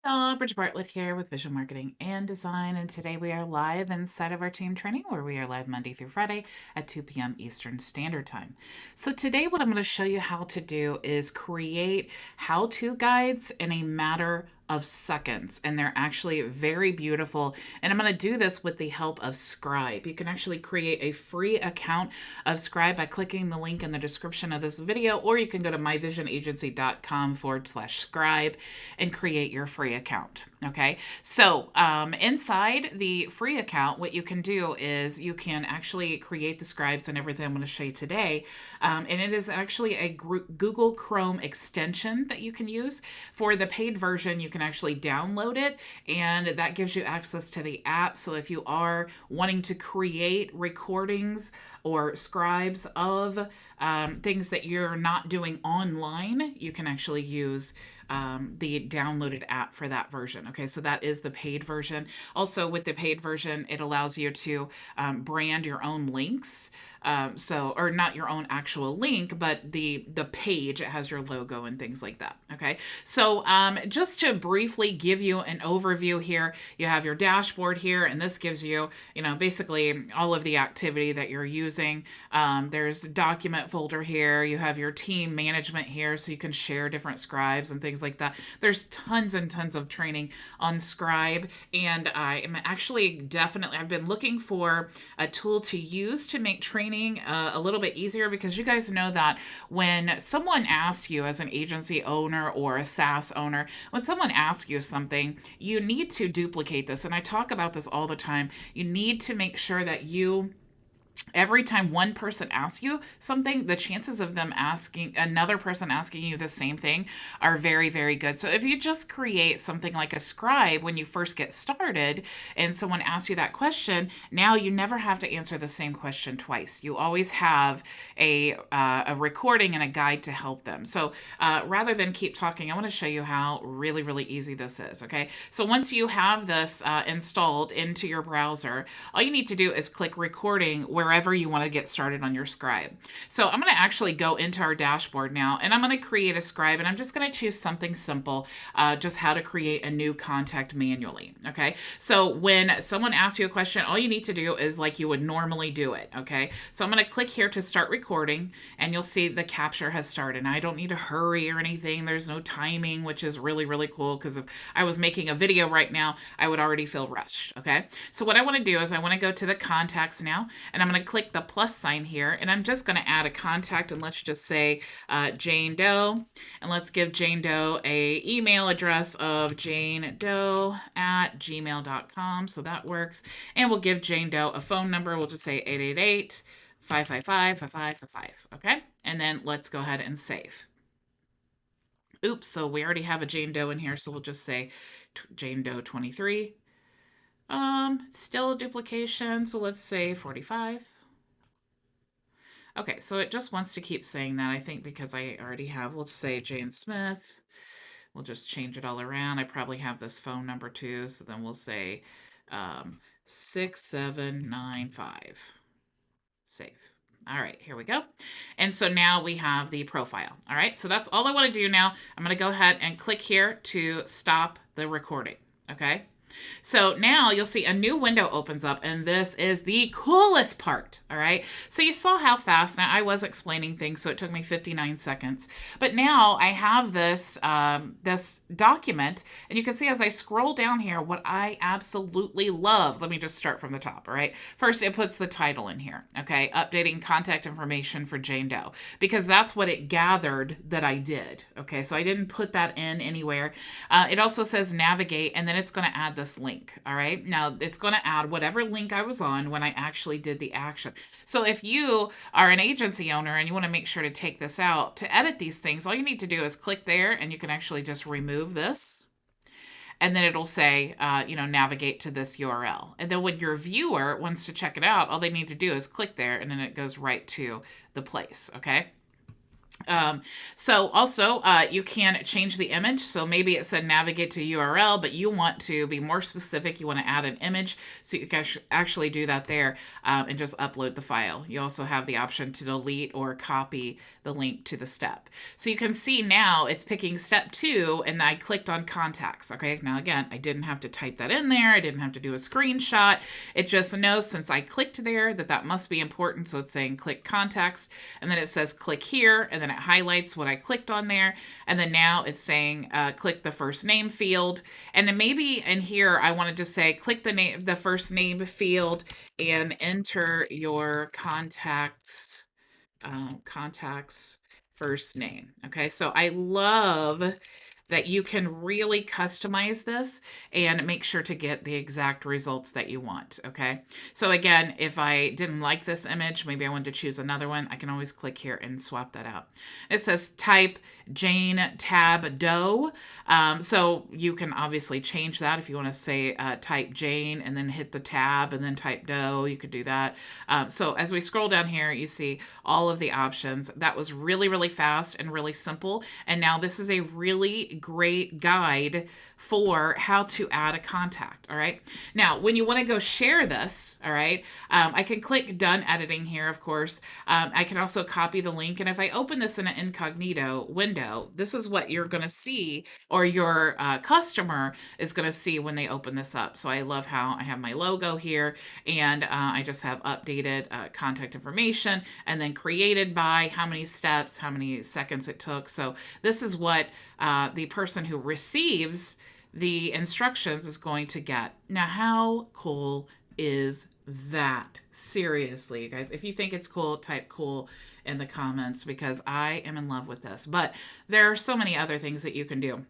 Bridget Bartlett here with Visual Marketing and Design, and today we are live inside of our team training where we are live Monday through Friday at 2 p.m. Eastern Standard Time. So today what I'm going to show you how to do is create how-to guides in a matter of seconds, and they're actually very beautiful. And I'm going to do this with the help of Scribe. You can actually create a free account of Scribe by clicking the link in the description of this video, or you can go to myvisionagency.com/scribe and create your free account. Okay, so inside the free account, what you can do is you can actually create the scribes and everything I'm going to show you today. And it is actually a Google Chrome extension that you can use. For the paid version, you can actually download it, and that gives you access to the app. So if you are wanting to create recordings or scribes of things that you're not doing online, you can actually use the downloaded app for that version. Okay, so that is the paid version. Also, with the paid version, it allows you to brand your own links. Or not your own actual link, but the page, it has your logo and things like that. Okay, so just to briefly give you an overview here, you have your dashboard here, and this gives you, basically all of the activity that you're using. There's document folder here. You have your team management here, so you can share different scribes and things like that. There's tons and tons of training on Scribe, and I am actually I've been looking for a tool to use to make training a little bit easier, because you guys know that when someone asks you, as an agency owner or a SaaS owner, when someone asks you something, you need to duplicate this. And I talk about this all the time. You need to make sure that every time one person asks you something, the chances of them asking another person asking you the same thing are very, very good. So if you just create something like a scribe when you first get started and someone asks you that question, now you never have to answer the same question twice. You always have a recording and a guide to help them. So rather than keep talking, I want to show you how really, really easy this is. Okay, so once you have this installed into your browser, all you need to do is click recording wherever you want to get started on your scribe. So I'm going to actually go into our dashboard now, and I'm going to create a scribe, and I'm just going to choose something simple, just how to create a new contact manually. Okay, so when someone asks you a question, all you need to do is like you would normally do it. Okay, so I'm going to click here to start recording, and you'll see the capture has started. Now, I don't need to hurry or anything. There's no timing, which is really, really cool, because if I was making a video right now, I would already feel rushed. Okay, so what I want to do is I want to go to the contacts now, and I'm going to click the plus sign here, and I'm just going to add a contact, and let's just say Jane Doe, and let's give Jane Doe a email address of janedoe@gmail.com, so that works. And we'll give Jane Doe a phone number. We'll just say 888-555-5555. Okay, and then let's go ahead and save. Oops, so we already have a Jane Doe in here, so we'll just say Jane Doe 23. Still a duplication, so let's say 45. Okay, so it just wants to keep saying that, I think, because I already have, we'll say Jane Smith. We'll just change it all around. I probably have this phone number too, so then we'll say 6795. Save. All right, here we go. And so now we have the profile. All right, so that's all I want to do now. I'm going to go ahead and click here to stop the recording. Okay. So now you'll see a new window opens up, and this is the coolest part. All right. So you saw how fast. Now I was explaining things, so it took me 59 seconds. But now I have this this document, and you can see as I scroll down here what I absolutely love. Let me just start from the top. All right. First, it puts the title in here. Okay, updating contact information for Jane Doe, because that's what it gathered that I did. Okay, so I didn't put that in anywhere. It also says navigate, and then it's going to add this link. All right, now it's going to add whatever link I was on when I actually did the action. So if you are an agency owner and you want to make sure to take this out to edit these things, all you need to do is click there, and you can actually just remove this, and then it'll say navigate to this URL. And then when your viewer wants to check it out, all they need to do is click there, and then it goes right to the place. Okay, Um, so also, you can change the image. So maybe it said navigate to URL, but you want to be more specific. You want to add an image, so you can actually do that there, and just upload the file. You also have the option to delete or copy the link to the step. So you can see now it's picking step 2, and I clicked on contacts. Okay, now again, I didn't have to type that in there. I didn't have to do a screenshot. It just knows since I clicked there that that must be important. So it's saying click contacts, and then it says click here, and then it highlights what I clicked on there. And then now it's saying click the first name field. And then maybe in here, I wanted to say click the first name field and enter your contacts first name. Okay, so I love that you can really customize this and make sure to get the exact results that you want. Okay, so again, if I didn't like this image, maybe I wanted to choose another one, I can always click here and swap that out. It says type Jane tab Doe. So you can obviously change that if you want to say type Jane and then hit the tab and then type Doe. You could do that. So as we scroll down here, you see all of the options. That was really, really fast and really simple. And now this is a really great guide for how to add a contact. All right. Now, when you want to go share this, all right, I can click done editing here, of course. I can also copy the link. And if I open this in an incognito window, this is what you're going to see, or your customer is going to see when they open this up. So I love how I have my logo here, and I just have updated contact information, and then created by, how many steps, how many seconds it took. So this is what the person who receives the instructions is going to get. Now, how cool is that? Seriously, you guys, if you think it's cool, type cool in the comments, because I am in love with this. But there are so many other things that you can do.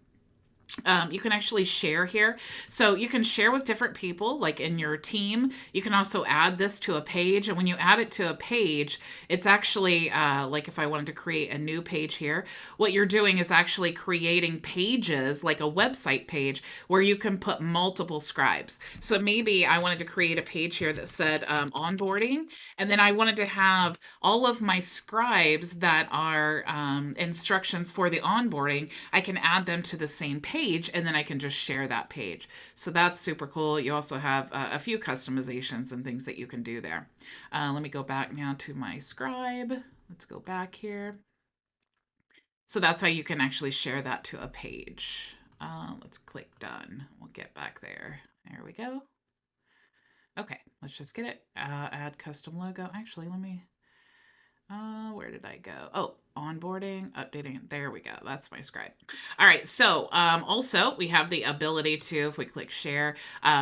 You can actually share here. So you can share with different people, like in your team. You can also add this to a page. And when you add it to a page, it's actually like if I wanted to create a new page here, what you're doing is actually creating pages, like a website page, where you can put multiple scribes. So maybe I wanted to create a page here that said onboarding. And then I wanted to have all of my scribes that are instructions for the onboarding. I can add them to the same page, and then I can just share that page. So that's super cool. You also have a few customizations and things that you can do there. Let me go back now to my Scribe. Let's go back here. So that's how you can actually share that to a page. Let's click done. We'll get back there. There we go. Okay, let's just get it. Add custom logo. Actually, let me, where did I go? Oh, onboarding, updating. There we go. That's my Scribe. All right. So also we have the ability to, if we click share,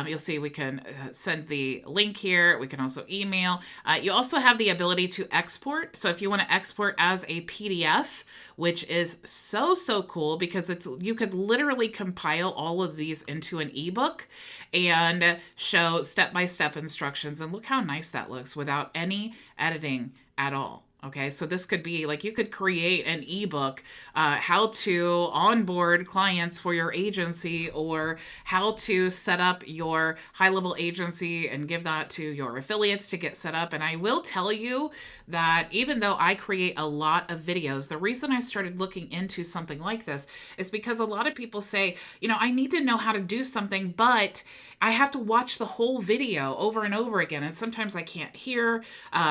you'll see we can send the link here. We can also email. You also have the ability to export. So if you want to export as a PDF, which is so, so cool, because it's, you could literally compile all of these into an ebook and show step-by-step instructions. And look how nice that looks without any editing at all. Okay, so this could be like, you could create an ebook, how to onboard clients for your agency, or how to set up your high-level agency and give that to your affiliates to get set up. And I will tell you that even though I create a lot of videos, the reason I started looking into something like this is because a lot of people say, you know, I need to know how to do something, but I have to watch the whole video over and over again. And sometimes I can't hear,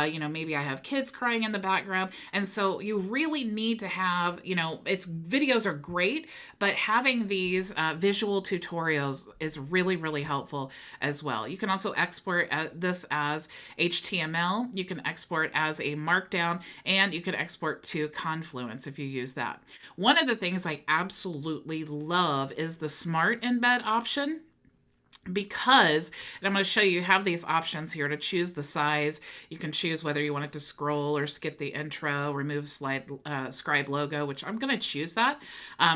you know, maybe I have kids crying in the background. And so you really need to have, you know, videos are great, but having these visual tutorials is really, really helpful as well. You can also export this as HTML. You can export as a markdown, and you can export to Confluence if you use that. One of the things I absolutely love is the Smart Embed option, because, and I'm going to show you, have these options here to choose the size. You can choose whether you want it to scroll or skip the intro, remove Scribe logo, which I'm going to choose that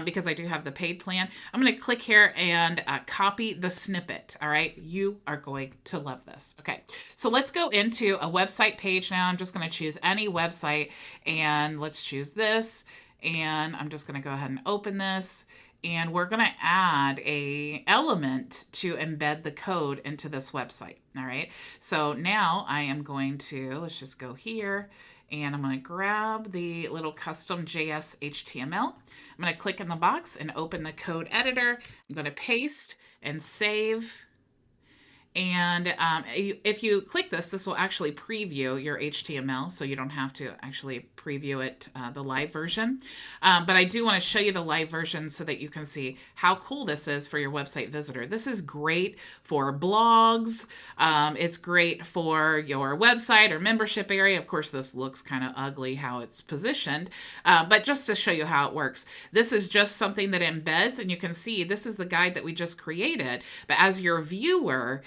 because I do have the paid plan. I'm going to click here and copy the snippet. All right, you are going to love this. Okay, so let's go into a website page now. I'm just going to choose any website, and let's choose this, and I'm just going to go ahead and open this. And we're going to add a element to embed the code into this website. All right. So now I am going to, let's just go here, and I'm going to grab the little custom JS HTML. I'm going to click in the box and open the code editor. I'm going to paste and save. And if you click this, this will actually preview your HTML, so you don't have to actually preview it, the live version. But I do want to show you the live version so that you can see how cool this is for your website visitor. This is great for blogs. It's great for your website or membership area. Of course, this looks kind of ugly how it's positioned, but just to show you how it works. This is just something that embeds, and you can see this is the guide that we just created. But as your viewer,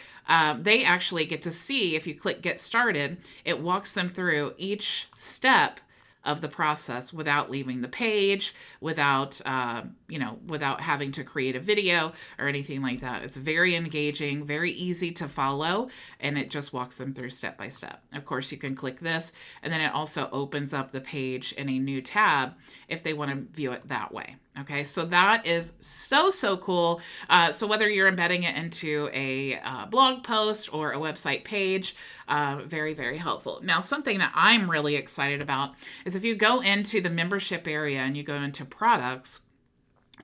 they actually get to see, if you click Get Started, it walks them through each step of the process without leaving the page, without, without having to create a video or anything like that. It's very engaging, very easy to follow, and it just walks them through step by step. Of course, you can click this, and then it also opens up the page in a new tab if they want to view it that way. Okay, so that is so cool. So whether you're embedding it into a blog post or a website page, very helpful. Now, something that I'm really excited about is if you go into the membership area and you go into products,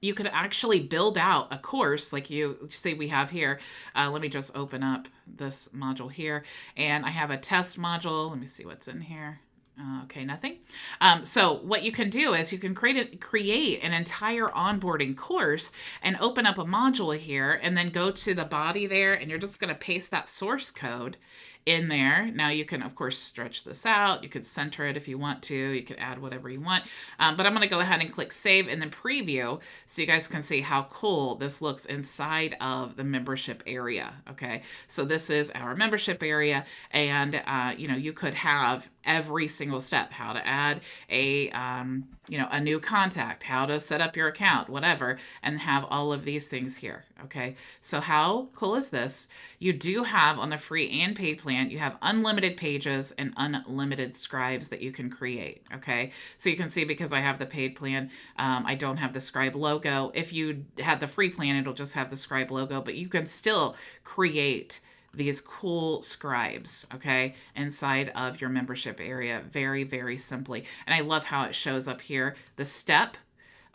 you could actually build out a course like you see we have here. Let me just open up this module here, and I have a test module. Let me see what's in here. Okay, nothing. So what you can do is you can create an entire onboarding course and open up a module here, and then go to the body there, and you're just going to paste that source code in there. Now you can, of course, stretch this out. You could center it if you want to. You could add whatever you want. But I'm going to go ahead and click save and then preview so you guys can see how cool this looks inside of the membership area. Okay, so this is our membership area, and you could have every single step: how to add a new contact, how to set up your account, whatever, and have all of these things here. Okay, so how cool is this? You do have, on the free and paid plan, you have unlimited pages and unlimited scribes that you can create. Okay, so you can see, because I have the paid plan, I don't have the Scribe logo. If you had the free plan, it'll just have the Scribe logo, but you can still create these cool scribes, okay, inside of your membership area very simply. And I love how it shows up here, the step.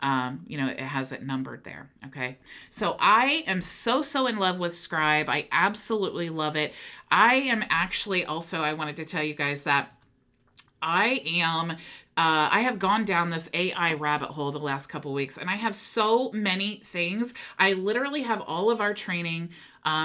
It has it numbered there. Okay. So I am so in love with Scribe. I absolutely love it. I am actually also, I wanted to tell you guys that I have gone down this AI rabbit hole the last couple weeks, and I have so many things. I literally have all of our training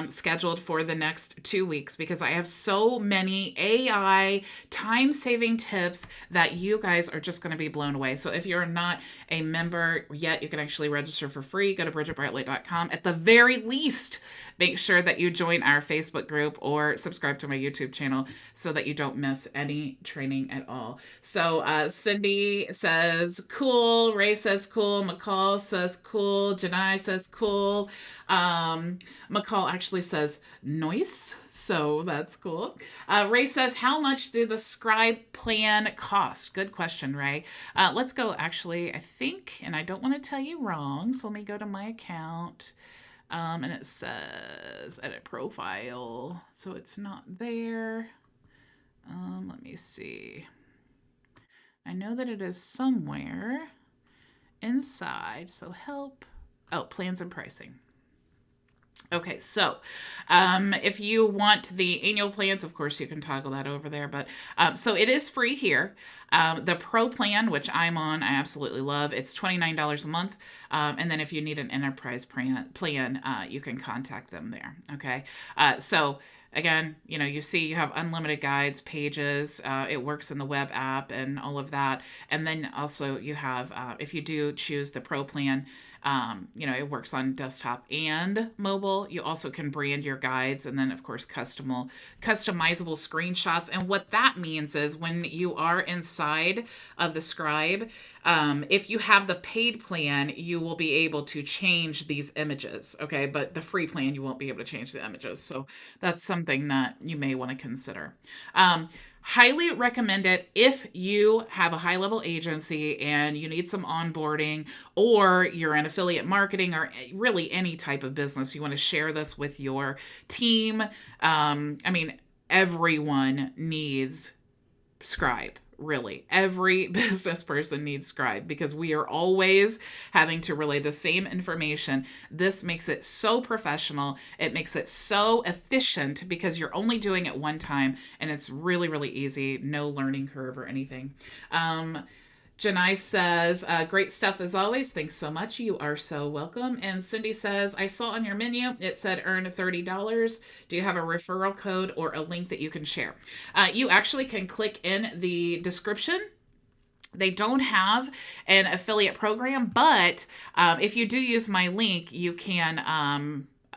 scheduled for the next 2 weeks, because I have so many AI time-saving tips that you guys are just going to be blown away. So if you're not a member yet, you can actually register for free. Go to bridgetbartlett.com. At the very least, make sure that you join our Facebook group or subscribe to my YouTube channel so that you don't miss any training at all. So Cindy says cool, Ray says cool, McCall says cool, Janai says cool. McCall actually says nice, so that's cool. Ray says, how much do the Scribe plan cost? Good question, Ray. Let's go, actually, I think, and I don't want to tell you wrong, so let me go to my account. And it says edit profile, so it's not there. Let me see. I know that it is somewhere inside, so help. Oh, plans and pricing. Okay, so if you want the annual plans, of course, you can toggle that over there. But so it is free here. The Pro plan, which I'm on, I absolutely love. It's $29 a month. And then if you need an enterprise plan, you can contact them there. Okay, so again, you see you have unlimited guides, pages. It works in the web app and all of that. And then also you have, if you do choose the Pro plan, it works on desktop and mobile. You also can brand your guides, and then of course customizable screenshots. And what that means is when you are inside of the Scribe, if you have the paid plan, you will be able to change these images. Okay, but the free plan, you won't be able to change the images. So that's something that you may want to consider. Highly recommend it if you have a high-level agency and you need some onboarding, or you're in affiliate marketing, or really any type of business. You want to share this with your team. Everyone needs Scribe, Really, every business person needs Scribe because we are always having to relay the same information. This makes it so professional. It makes it so efficient because you're only doing it one time, and it's really, really easy. No learning curve or anything. Janai says, great stuff as always. Thanks so much. You are so welcome. And Cindy says, I saw on your menu, it said earn $30. Do you have a referral code or a link that you can share? You actually can click in the description. They don't have an affiliate program, but if you do use my link, you can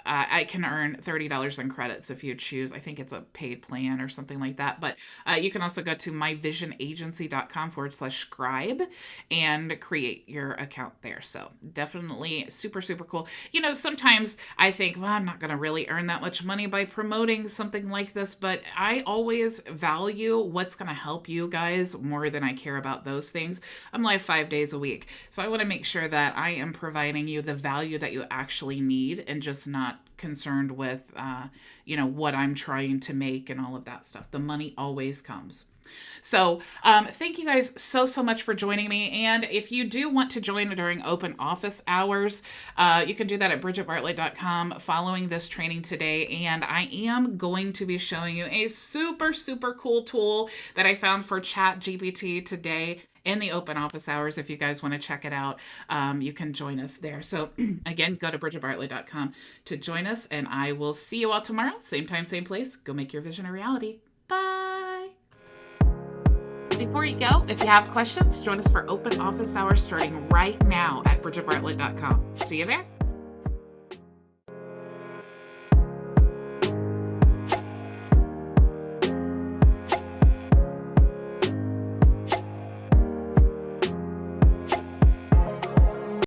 I can earn $30 in credits if you choose. I think it's a paid plan or something like that. But you can also go to myvisionagency.com/scribe and create your account there. So definitely super, super cool. You know, sometimes I think, well, I'm not going to really earn that much money by promoting something like this, but I always value what's going to help you guys more than I care about those things. I'm live 5 days a week. So I want to make sure that I am providing you the value that you actually need and just not concerned with, what I'm trying to make and all of that stuff. The money always comes. So thank you guys so much for joining me. And if you do want to join during open office hours, you can do that at bridgetbartlett.com following this training today. And I am going to be showing you a super, super cool tool that I found for ChatGPT today in the open office hours. If you guys want to check it out, you can join us there. So again, go to bridgetbartlett.com to join us, and I will see you all tomorrow. Same time, same place. Go make your vision a reality. Bye. Before you go, if you have questions, join us for open office hours starting right now at bridgetbartlett.com. See you there.